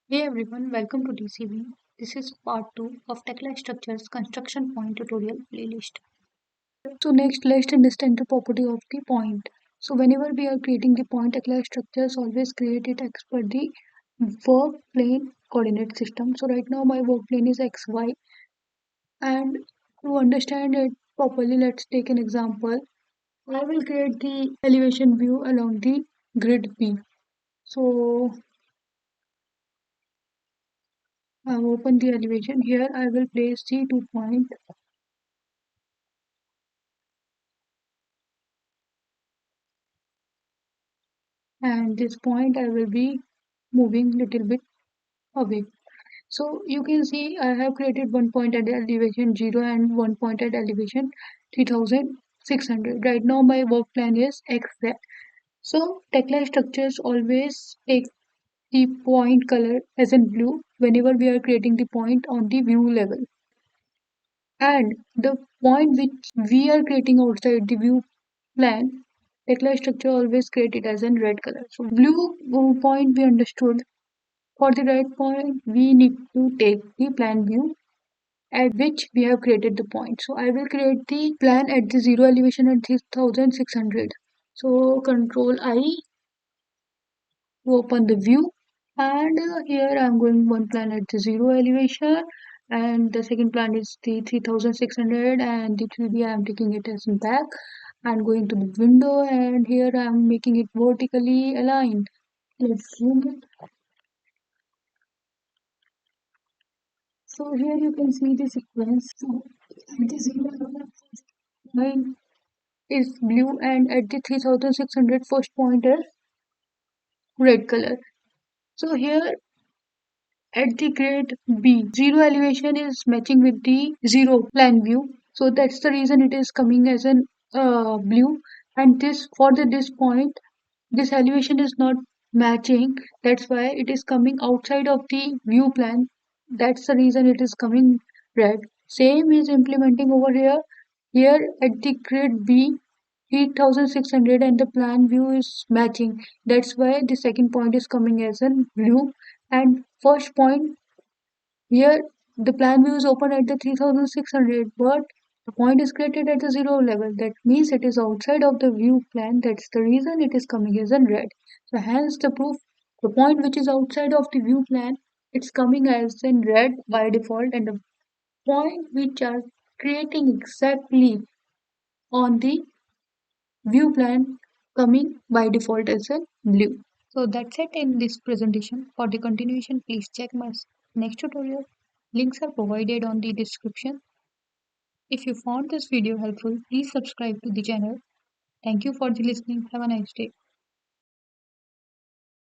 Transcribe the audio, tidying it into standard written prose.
Hey everyone, welcome to DCB. This is part 2 of Tekla Structures Construction Point tutorial playlist. So next let's understand the property of the point. So whenever we are creating the point, Tekla structures always create it as per the work plane coordinate system. So right now my work plane is XY, and to understand it properly, let's take an example. I will create the elevation view along the grid B. So I've opened the elevation. Here I will place the 2 point, and this point I will be moving little bit away. So you can see I have created 1 point at elevation 0 and 1 point at elevation 3600. Right now my work plan is XZ. So Tekla structures always take the point color as in blue whenever we are creating the point on the view level. And the point which we are creating outside the view plan, Tekla structure always created as in red color. So blue point we understood. For the right point, we need to take the plan view at which we have created the point. So I will create the plan at the 0 elevation at 3600. So Control I to open the view, and here I'm going one plan at the 0 elevation, and the second plan is the 3600, and the 3D I'm taking it as back and going to the window, and here I'm making it vertically aligned. Let's zoom it. So here you can see the sequence. So at the 0 level, mine is blue, and at the 3600 first point is red color. So here at the grade B, 0 elevation is matching with the 0 plan view. So that's the reason it is coming as an blue. And this for this point, this elevation is not matching. That's why it is coming outside of the view plan. That's the reason it is coming red. Same is implementing over here. Here at the grid B, 3600 and the plan view is matching. That's why the second point is coming as in blue. And first point here, the plan view is open at the 3600, but the point is created at the 0 level. That means it is outside of the view plan. That's the reason it is coming as in red. So hence the proof, the point which is outside of the view plan, it's coming as in red by default, and the point which are creating exactly on the view plan coming by default as in blue. So that's it in this presentation. For the continuation, please check my next tutorial. Links are provided on the description. If you found this video helpful, please subscribe to the channel. Thank you for the listening. Have a nice day.